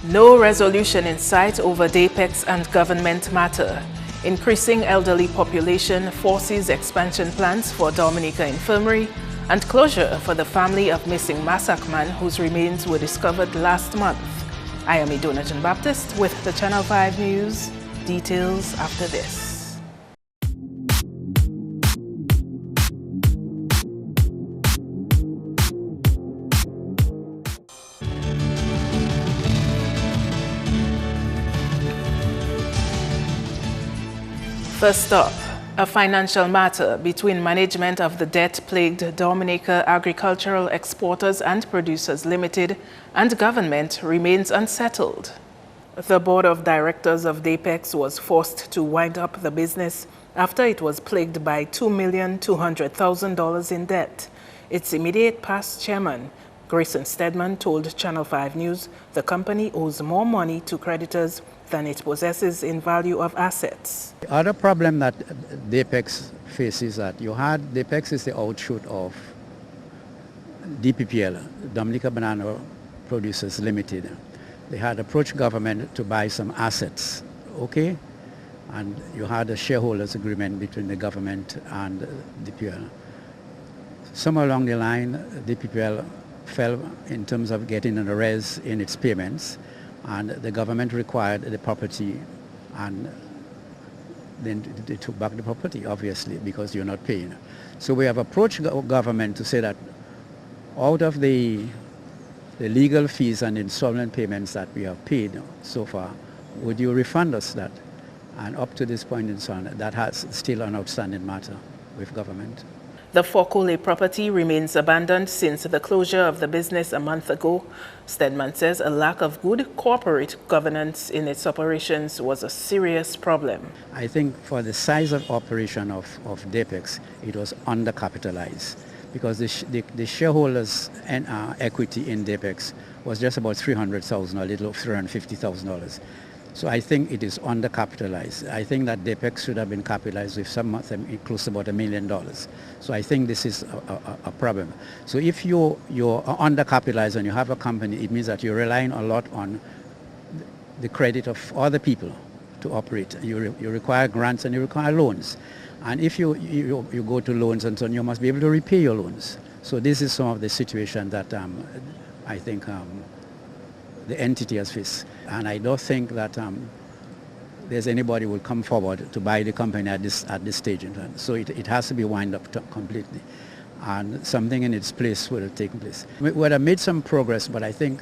No resolution in sight over Depex and government matter. Increasing elderly population forces expansion plans for Dominica infirmary and closure for the family of missing Massac man whose remains were discovered last month. I am Idona Jean-Baptiste with the Channel 5 News. Details after this. First up, a financial matter between management of the debt-plagued Dominica Agricultural Exporters and Producers Limited and government remains unsettled. The board of directors of Depex was forced to wind up the business after it was plagued by $2,200,000 in debt. Its immediate past chairman, Grayson Stedman, told Channel 5 News the company owes more money to creditors than it possesses in value of assets. The other problem that Depex faces is that Depex is the outshoot of DPPL, Dominica Banana Producers Limited. They had approached government to buy some assets, okay? And you had a shareholders agreement between the government and DPPL. Somewhere along the line, DPPL fell in terms of getting an arrears in its payments, and the government required the property, and then they took back the property, obviously, because you're not paying. So we have approached government to say that out of the legal fees and installment payments that we have paid so far, would you refund us that? And up to this point and so on, that has still an outstanding matter with government. The Fokole property remains abandoned since the closure of the business a month ago. Stedman says a lack of good corporate governance in its operations was a serious problem. I think for the size of operation of Depex, it was undercapitalized because the shareholders' equity in Depex was just about $300,000, a little over $350,000. So I think it is undercapitalized. I think that Depex should have been capitalized with some of them close to about $1 million. So I think this is a problem. So if you're undercapitalized and you have a company, it means that you're relying a lot on the credit of other people to operate. You require grants and you require loans. And if you go to loans and so on, you must be able to repay your loans. So this is some of the situation that I think the entity has faced. And I don't think that there's anybody who will come forward to buy the company at this stage. So it has to be wound up completely. And something in its place will take place. We have made some progress, but I think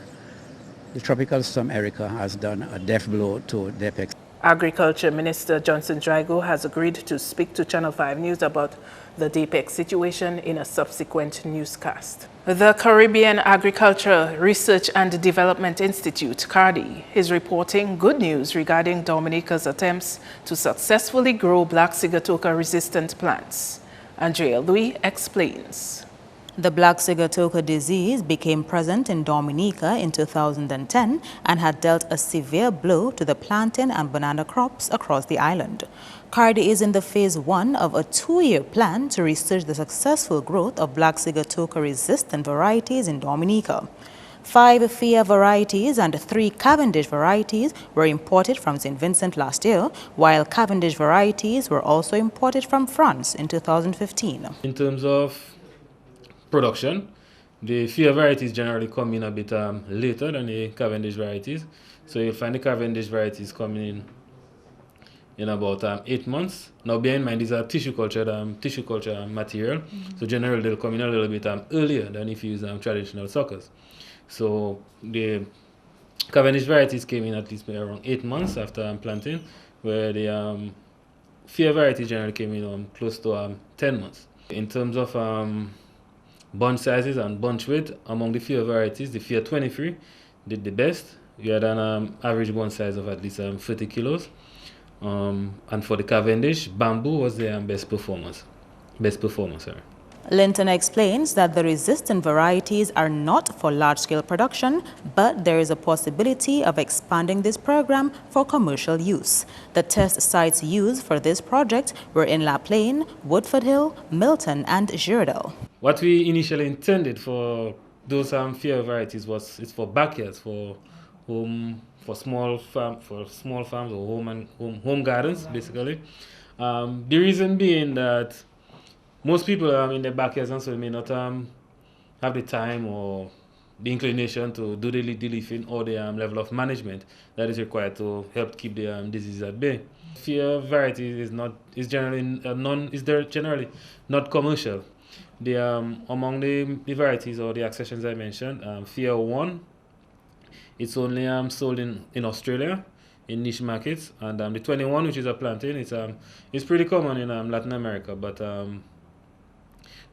the Tropical Storm Erica has done a death blow to Depex. Agriculture Minister Johnson Drago has agreed to speak to Channel 5 News about the Depex situation in a subsequent newscast. The Caribbean Agriculture Research and Development Institute, CARDI, is reporting good news regarding Dominica's attempts to successfully grow black sigatoka-resistant plants. Andrea Louis explains. The black sigatoka disease became present in Dominica in 2010 and had dealt a severe blow to the plantain and banana crops across the island. CARDI is in the phase 1 of a 2-year plan to research the successful growth of black sigatoka-resistant varieties in Dominica. 5 FIA varieties and 3 Cavendish varieties were imported from St. Vincent last year, while Cavendish varieties were also imported from France in 2015. In terms of production, the FIA varieties generally come in a bit later than the Cavendish varieties. So you'll find the Cavendish varieties coming in about 8 months. Now bear in mind these are tissue culture material, so generally they'll come in a little bit earlier than if you use traditional suckers. So the Cavendish varieties came in at least around 8 months after planting, where the FIA varieties generally came in close to 10 months. In terms of bunch sizes and bunch weight, among the FIA varieties, the FIA 23 did the best. We had an average bunch size of at least 30 kilos. And for the Cavendish, bamboo was the best performer. Linton explains that the resistant varieties are not for large-scale production, but there is a possibility of expanding this program for commercial use. The test sites used for this project were in La Plaine, Woodford Hill, Milton, and Girardel. What we initially intended for those FIA varieties it's for backyards, for home for small farms or home gardens, basically. The reason being that most people in their backyards and so may not have the time or the inclination to do the leafing or the level of management that is required to help keep the disease at bay. Fear variety is generally not commercial. The among the varieties or the accessions I mentioned, Fear 1, it's only sold in Australia in niche markets, and the 21, which is a plantain, it's pretty common in Latin America, but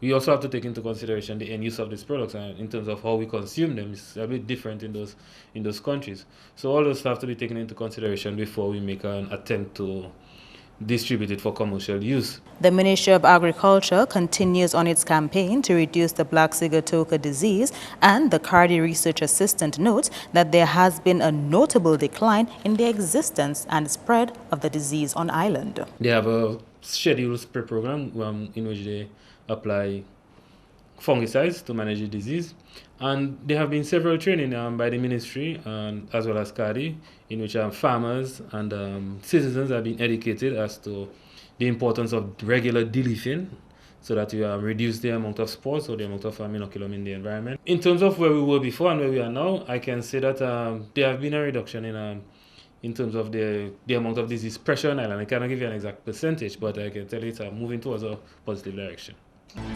we also have to take into consideration the end use of these products in terms of how we consume them. It's a bit different in those countries. So all those have to be taken into consideration before we make an attempt to distribute it for commercial use. The Ministry of Agriculture continues on its campaign to reduce the black sigatoka disease, and the Cardi Research Assistant notes that there has been a notable decline in the existence and spread of the disease on island. They have a scheduled spray program in which they apply fungicides to manage the disease, and there have been several training by the ministry and as well as Cardi, in which farmers and citizens have been educated as to the importance of regular deleafing so that you reduce the amount of spores or the amount of inoculum in the environment. In terms of where we were before and where we are now, I can say that there have been a reduction in terms of the amount of disease pressure on island. I cannot give you an exact percentage, but I can tell you it's moving towards a positive direction.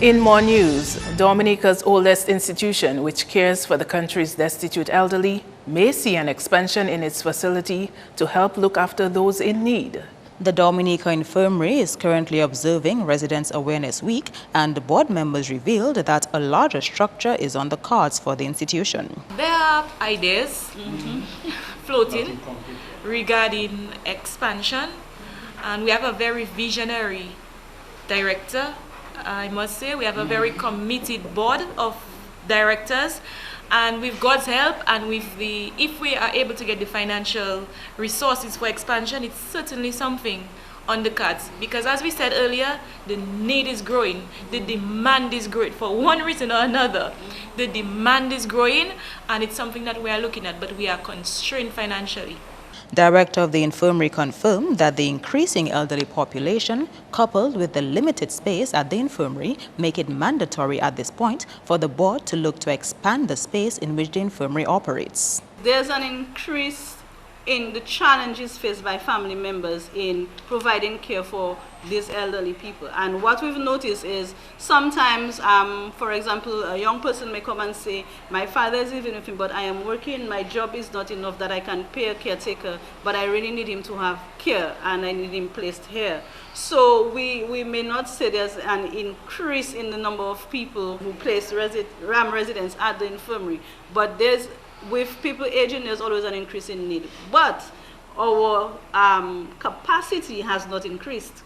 In more news, Dominica's oldest institution, which cares for the country's destitute elderly, may see an expansion in its facility to help look after those in need. The Dominica Infirmary is currently observing Residents Awareness Week, and the board members revealed that a larger structure is on the cards for the institution. There are ideas floating regarding expansion, and we have a very visionary director. I must say we have a very committed board of directors, and with God's help and if we are able to get the financial resources for expansion, it's certainly something on the cards, because as we said earlier, the need is growing, the demand is growing for one reason or another. The demand is growing, and it's something that we are looking at, but we are constrained financially. Director of the infirmary confirmed that the increasing elderly population, coupled with the limited space at the infirmary, make it mandatory at this point for the board to look to expand the space in which the infirmary operates. There's an increase in the challenges faced by family members in providing care for these elderly people. And what we've noticed is sometimes, for example, a young person may come and say, my father is living with me, but I am working, my job is not enough that I can pay a caretaker, but I really need him to have care and I need him placed here. So we may not say there's an increase in the number of people who place RAM residents at the infirmary, but with people aging, there's always an increase in need. But our capacity has not increased,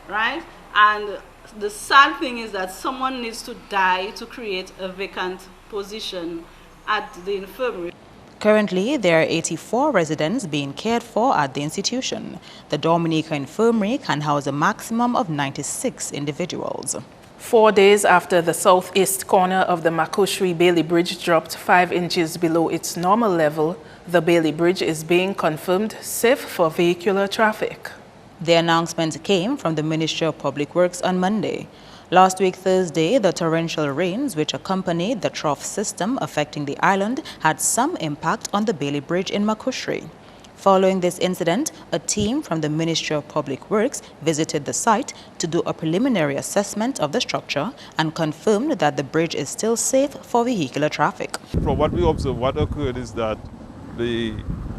right? And the sad thing is that someone needs to die to create a vacant position at the infirmary. Currently, there are 84 residents being cared for at the institution. The Dominica Infirmary can house a maximum of 96 individuals. 4 days after the southeast corner of the Makushi Bailey Bridge dropped 5 inches below its normal level, the Bailey Bridge is being confirmed safe for vehicular traffic. The announcement came from the Ministry of Public Works on Monday. Last week, Thursday, the torrential rains which accompanied the trough system affecting the island had some impact on the Bailey Bridge in Makushi. Following this incident, a team from the Ministry of Public Works visited the site to do a preliminary assessment of the structure and confirmed that the bridge is still safe for vehicular traffic. From what we observed, what occurred is that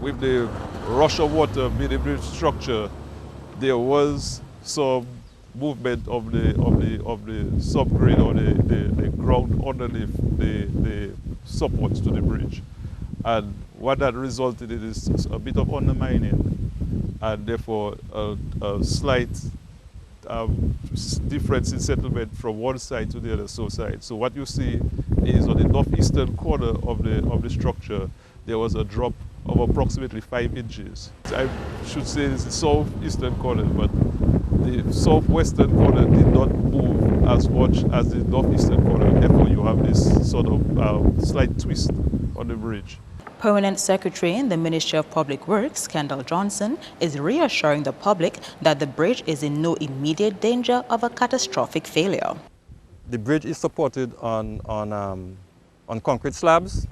with the rush of water made the bridge structure, there was some movement of the subgrade or the ground underneath the supports to the bridge. And what that resulted in is a bit of undermining and therefore a slight difference in settlement from one side to the other side. So what you see is on the northeastern corner of the structure, there was a drop of approximately 5 inches. I should say it's the southeastern corner, but the southwestern corner did not move as much as the northeastern corner. Therefore, you have this sort of slight twist on the bridge. Permanent Secretary in the Ministry of Public Works, Kendall Johnson, is reassuring the public that the bridge is in no immediate danger of a catastrophic failure. The bridge is supported on concrete slabs,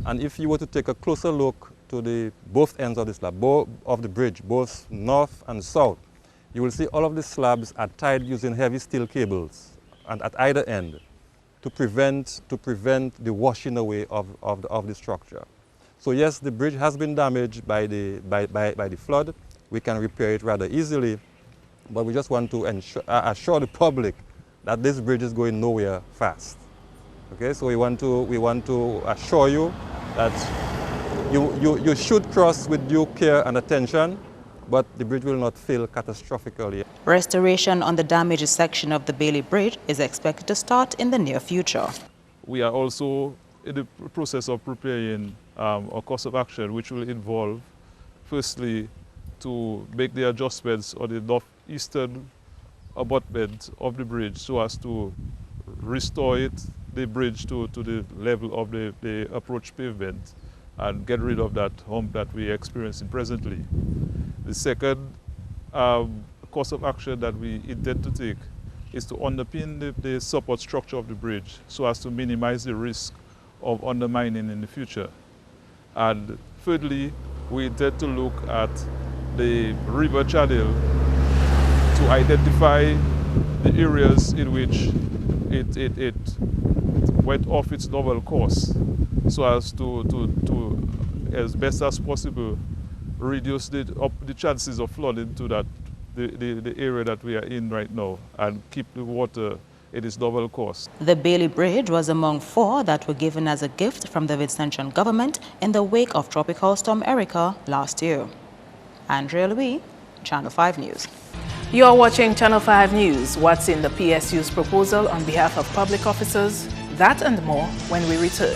and if you were to take a closer look to both ends of the slab, of the bridge, both north and south, you will see all of the slabs are tied using heavy steel cables and at either end to prevent the washing away of the structure. So yes, the bridge has been damaged by the flood. We can repair it rather easily, but we just want to assure the public that this bridge is going nowhere fast. Okay, so we want to assure you that you should cross with due care and attention, but the bridge will not fail catastrophically. Restoration on the damaged section of the Bailey Bridge is expected to start in the near future. We are also in the process of preparing a course of action which will involve, firstly, to make the adjustments on the northeastern abutment of the bridge so as to restore the bridge to the level of the approach pavement and get rid of that hump that we are experiencing presently. The second course of action that we intend to take is to underpin the support structure of the bridge so as to minimize the risk of undermining in the future. And thirdly, we intend to look at the river channel to identify the areas in which it went off its normal course so as to as best as possible, reduce the chances of flooding to the area that we are in right now and keep the water in its normal course. The Bailey Bridge was among 4 that were given as a gift from the Vincentian government in the wake of Tropical Storm Erica last year. Andrea Louis, Channel 5 News. You are watching Channel 5 News. What's in the PSU's proposal on behalf of public officers? That and more when we return.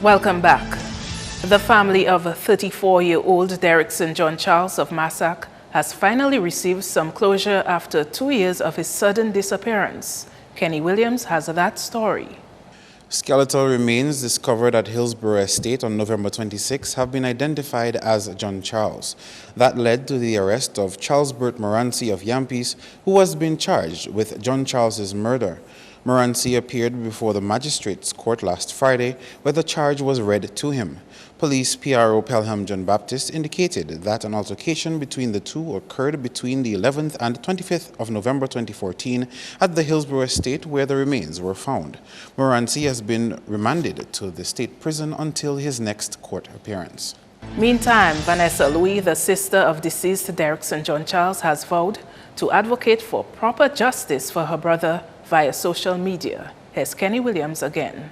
Welcome back. The family of 34-year-old Derrickson John Charles of Massac has finally received some closure after 2 years of his sudden disappearance. Kenny Williams has that story. Skeletal remains discovered at Hillsborough Estate on November 26 have been identified as John Charles. That led to the arrest of Charles Burt Morancy of Yampis, who was being charged with John Charles's murder. Morancy appeared before the magistrate's court last Friday, where the charge was read to him. Police PRO Pelham John Baptist indicated that an altercation between the two occurred between the 11th and 25th of November 2014 at the Hillsborough Estate, where the remains were found. Morancy has been remanded to the state prison until his next court appearance. Meantime, Vanessa Louis, the sister of deceased Derrickson John Charles, has vowed to advocate for proper justice for her brother via social media. Here's Kenny Williams again.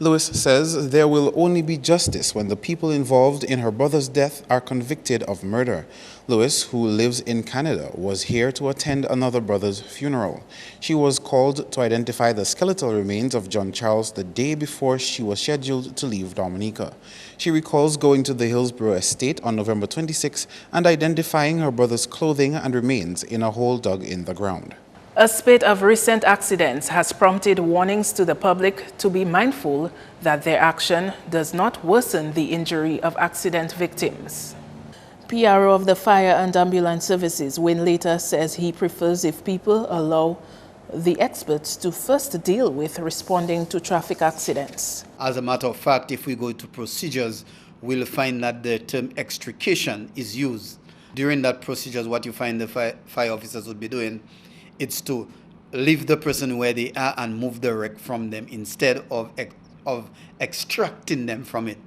Lewis says there will only be justice when the people involved in her brother's death are convicted of murder. Lewis, who lives in Canada, was here to attend another brother's funeral. She was called to identify the skeletal remains of John Charles the day before she was scheduled to leave Dominica. She recalls going to the Hillsborough Estate on November 26 and identifying her brother's clothing and remains in a hole dug in the ground. A spate of recent accidents has prompted warnings to the public to be mindful that their action does not worsen the injury of accident victims. PRO of the Fire and Ambulance Services, Wayne Later, says he prefers if people allow the experts to first deal with responding to traffic accidents. As a matter of fact, if we go to procedures, we'll find that the term extrication is used. During that procedures, what you find the fire officers would be doing, it's to leave the person where they are and move the wreck from them instead of extracting them from it.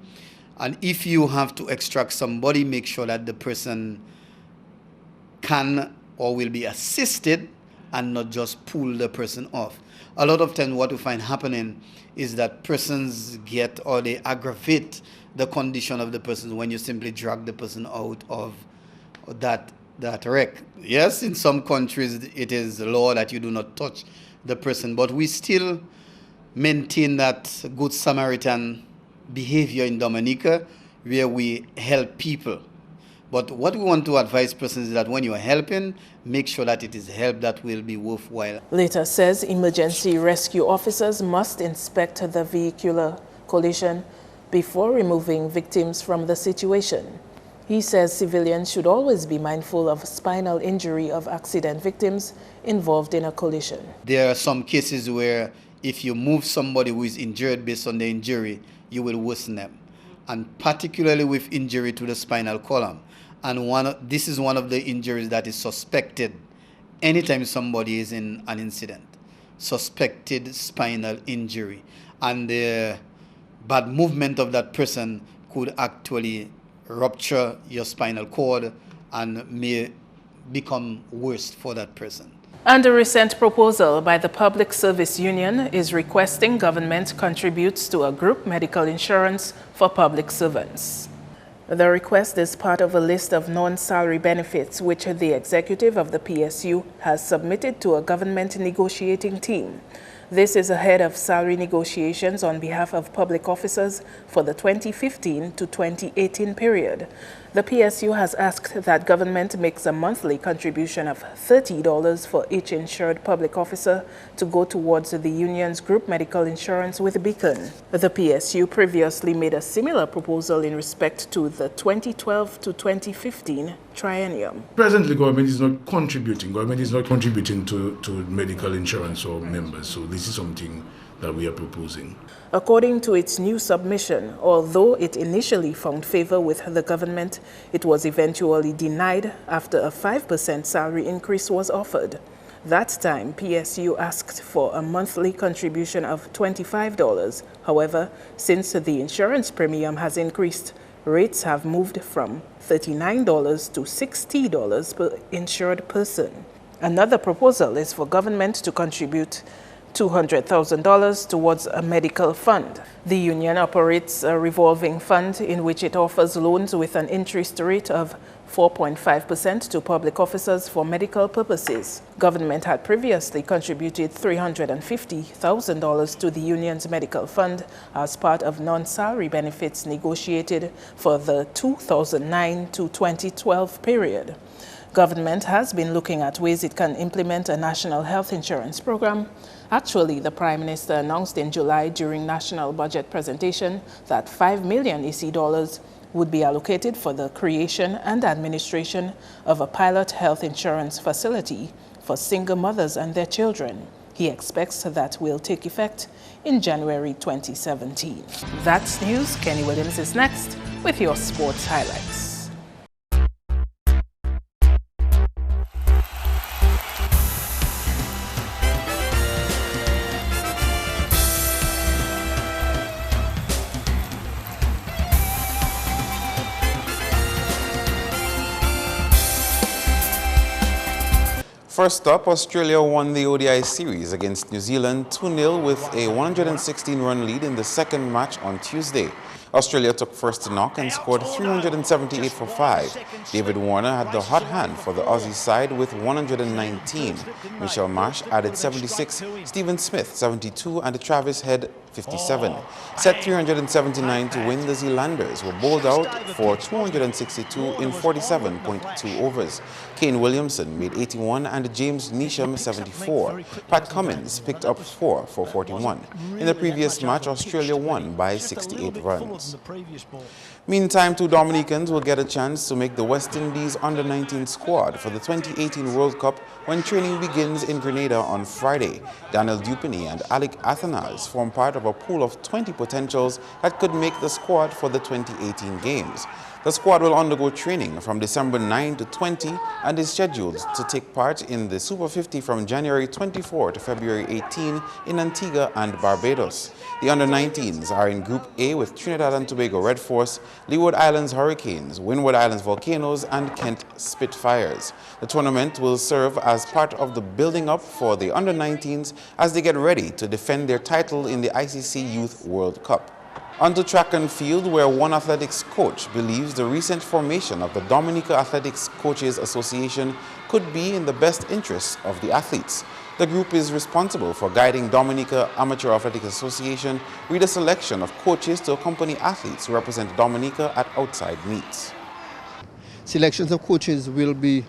And if you have to extract somebody, make sure that the person can or will be assisted and not just pull the person off. A lot of times what we find happening is that persons get or they aggravate the condition of the person when you simply drag the person out of that wreck. Yes, in some countries it is law that you do not touch the person, but we still maintain that good Samaritan behavior in Dominica. where we help people. But what we want to advise persons is that when you are helping, make sure that it is help that will be worthwhile. Later says emergency rescue officers must inspect the vehicular collision before removing victims from the situation. He says civilians should always be mindful of spinal injury of accident victims involved in a collision. There are some cases where if you move somebody who is injured based on the injury, you will worsen them. And particularly with injury to the spinal column. And this is one of the injuries that is suspected anytime somebody is in an incident. Suspected spinal injury. And the bad movement of that person could actually rupture your spinal cord and may become worse for that person. And a recent proposal by the Public Service Union is requesting government contributes to a group medical insurance for public servants. The request is part of a list of non-salary benefits which the executive of the PSU has submitted to a government negotiating team. This is ahead of salary negotiations on behalf of public officers for the 2015 to 2018 period. The PSU has asked that government makes a monthly contribution of $30 for each insured public officer to go towards the union's group medical insurance with Beacon. The PSU previously made a similar proposal in respect to the 2012 to 2015 triennium. Presently, government is not contributing. Government is not contributing to medical insurance for members. So this is something that we are proposing. According to its new submission, although it initially found favor with the government, it was eventually denied after a 5% salary increase was offered. That time, PSU asked for a monthly contribution of $25. However, since the insurance premium has increased, rates have moved from $39 to $60 per insured person. Another proposal is for government to contribute $200,000 towards a medical fund. The union operates a revolving fund in which it offers loans with an interest rate of 4.5% to public officers for medical purposes. Government had previously contributed $350,000 to the union's medical fund as part of non-salary benefits negotiated for the 2009 to 2012 period. Government has been looking at ways it can implement a national health insurance program. Actually, the Prime Minister announced in July during national budget presentation that $5 million EC dollars would be allocated for the creation and administration of a pilot health insurance facility for single mothers and their children. He expects that will take effect in January 2017. That's news. Kenny Williams is next with your sports highlights. First up, Australia won the ODI series against New Zealand 2-0 with a 116-run lead in the second match on Tuesday. Australia took first to knock and scored 378 for 5. David Warner had the hot hand for the Aussie side with 119. Michelle Marsh added 76, Stephen Smith 72 and Travis Head 57. Set 379 to win, the Zealanders were bowled out for 262 in 47.2 overs. Kane Williamson made 81 and James Neesham 74. Pat Cummins picked up 4 for 41. In the previous match, Australia won by 68 runs. Meantime, two Dominicans will get a chance to make the West Indies under-19 squad for the 2018 World Cup when training begins in Grenada on Friday. Daniel Dupini and Alec Athanas form part of a pool of 20 potentials that could make the squad for the 2018 games. The squad will undergo training from December 9 to 20 and is scheduled to take part in the Super 50 from January 24 to February 18 in Antigua and Barbados. The under-19s are in Group A with Trinidad and Tobago Red Force, Leeward Islands Hurricanes, Windward Islands Volcanoes, and Kent Spitfires. The tournament will serve as part of the building up for the under-19s as they get ready to defend their title in the ICC Youth World Cup. Onto track and field, where one athletics coach believes the recent formation of the Dominica Athletics Coaches Association could be in the best interests of the athletes. The group is responsible for guiding Dominica Amateur Athletic Association with the selection of coaches to accompany athletes who represent Dominica at outside meets. Selections of coaches will be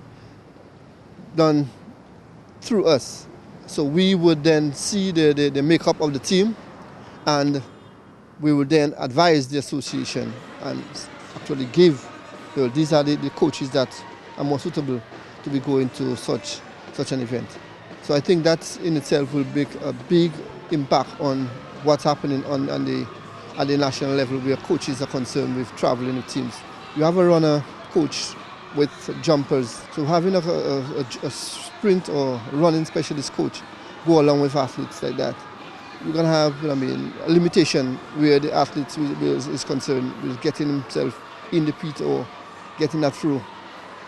done through us. So we would then see the makeup of the team, and we would then advise the association and actually give, these are the coaches that are more suitable to be going to such an event. So I think that in itself will make a big impact on what's happening at the national level where coaches are concerned with traveling with teams. You have a runner coach with jumpers, so having a sprint or running specialist coach go along with athletes like that, you're going to have, a limitation where the athlete is concerned with getting himself in the pit or getting that through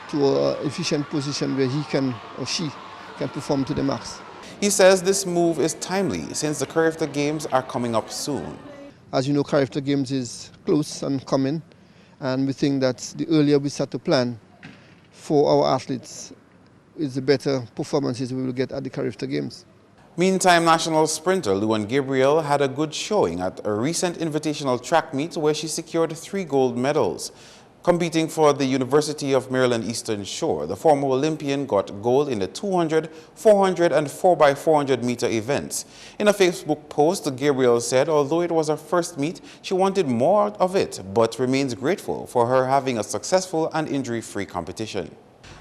to an efficient position where he can or she can perform to the max. He says this move is timely since the Carifta Games are coming up soon. As you know, Carifta Games is close and coming, and we think that the earlier we start to plan for our athletes is the better performances we will get at the Carifta Games. Meantime, national sprinter Luan Gabriel had a good showing at a recent invitational track meet where she secured 3 gold medals. Competing for the University of Maryland Eastern Shore, the former Olympian got gold in the 200, 400 and 4x400 meter events. In a Facebook post, Gabriel said although it was her first meet, she wanted more of it, but remains grateful for her having a successful and injury-free competition.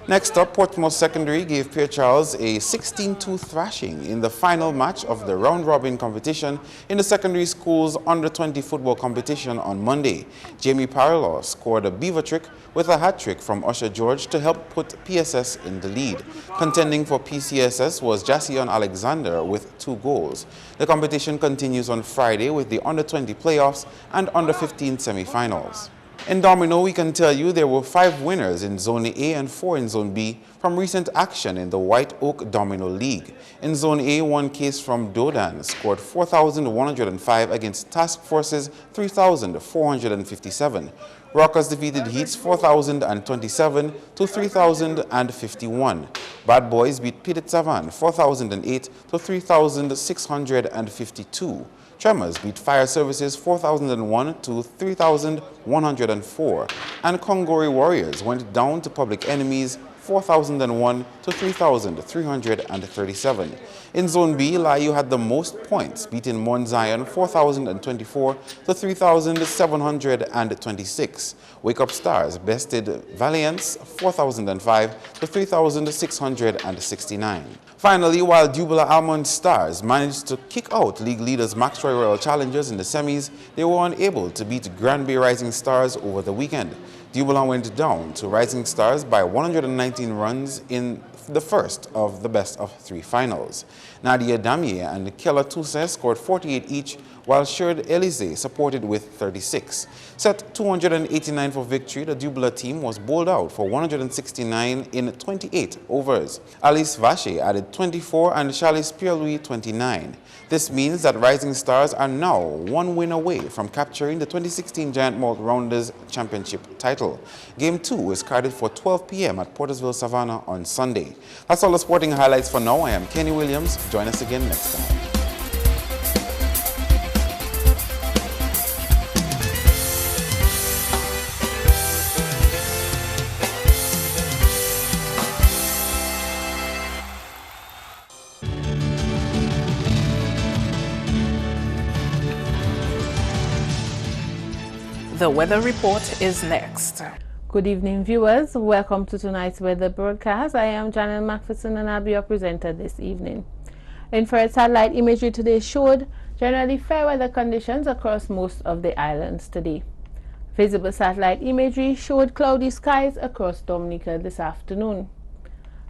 Next up, Portsmouth Secondary gave Pierre Charles a 16-2 thrashing in the final match of the round-robin competition in the secondary school's under-20 football competition on Monday. Jamie Parlour scored a beaver trick with a hat-trick from Usher George to help put PSS in the lead. Contending for PCSS was Jasion Alexander with 2 goals. The competition continues on Friday with the under-20 playoffs and under-15 semi-finals. In Domino, we can tell you there were 5 winners in Zone A and 4 in Zone B from recent action in the White Oak Domino League. In Zone A, one case from Dodan scored 4,105 against Task Force's 3,457. Rockers defeated Heats 4,027 to 3,051. Bad Boys beat Petit Savan 4,008 to 3,652. Tremors beat Fire Services 4,001 to 3,104. And Kongori Warriors went down to Public Enemies 4,001 to 3,337. In Zone B, Layu had the most points, beating Mount Zion 4,024 to 3,726. Wake Up Stars bested Valiance 4,005 to 3,669. Finally, while Dubula Almond Stars managed to kick out league leaders Maxroy Royal Challengers in the semis, they were unable to beat Grand Bay Rising Stars over the weekend. Dubula went down to Rising Stars by 119 runs in the first of the best-of-3 finals. Nadia Damier and Kella Tues scored 48 each, while Sherd Elise supported with 36. Set 289 for victory, the Dubula team was bowled out for 169 in 28 overs. Alice Vache added 24 and Charlize Pierre-Louis 29. This means that Rising Stars are now 1 win away from capturing the 2016 Giant Malt Rounders Championship title. Game 2 is carded for 12 p.m. at Portersville Savannah on Sunday. That's all the sporting highlights for now. I am Kenny Williams. Join us again next time. The weather report is next. Good evening, viewers. Welcome to tonight's weather broadcast. I am Janelle Macpherson and I'll be your presenter this evening. Infrared satellite imagery today showed generally fair weather conditions across most of the islands today. Visible satellite imagery showed cloudy skies across Dominica this afternoon.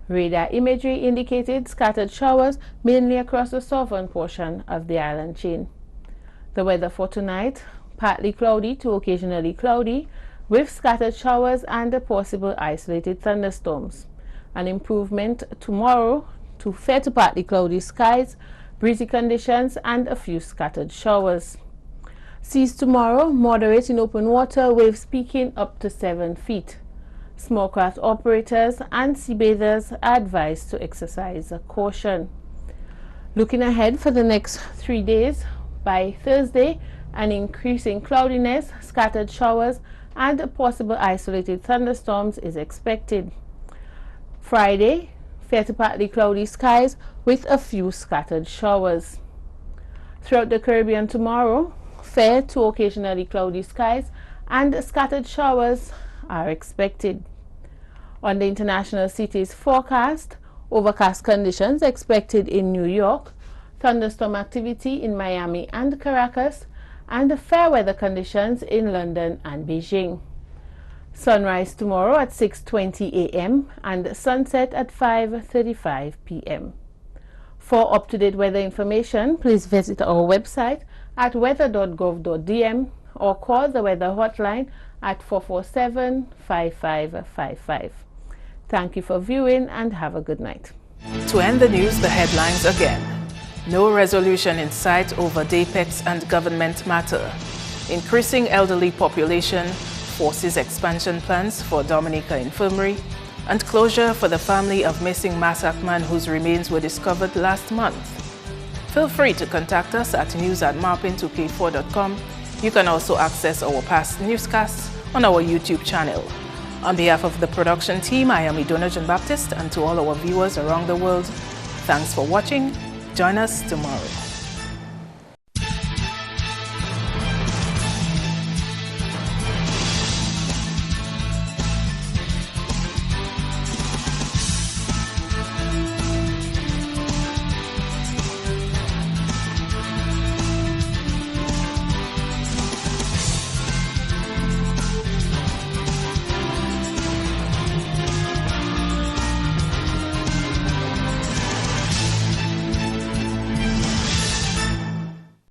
Radar imagery indicated scattered showers mainly across the southern portion of the island chain. The weather for tonight: partly cloudy to occasionally cloudy, with scattered showers and possible isolated thunderstorms. An improvement tomorrow to fair to partly cloudy skies, breezy conditions, and a few scattered showers. Seas tomorrow moderate in open water, waves peaking up to 7 feet. Small craft operators and sea bathers are advised to exercise caution. Looking ahead for the next 3 days, by Thursday, an increase in cloudiness, scattered showers, and possible isolated thunderstorms is expected. Friday, fair to partly cloudy skies with a few scattered showers. Throughout the Caribbean tomorrow, fair to occasionally cloudy skies and scattered showers are expected. On the international cities forecast, overcast conditions expected in New York, thunderstorm activity in Miami and Caracas, and fair weather conditions in London and Beijing. Sunrise tomorrow at 6:20 a.m. and sunset at 5:35 p.m. For up-to-date weather information, please visit our website at weather.gov.dm or call the weather hotline at 447-5555. Thank you for viewing and have a good night. To end the news, the headlines again. No resolution in sight over Depex and government matter. Increasing elderly population forces expansion plans for Dominica infirmary, and closure for the family of missing Massac man whose remains were discovered last month. Feel free to contact us at news@marpin2k4.com. You can also access our past newscasts on our YouTube channel. On behalf of the production team, I am Idona John Baptist, and to all our viewers around the world, thanks for watching. Join us tomorrow.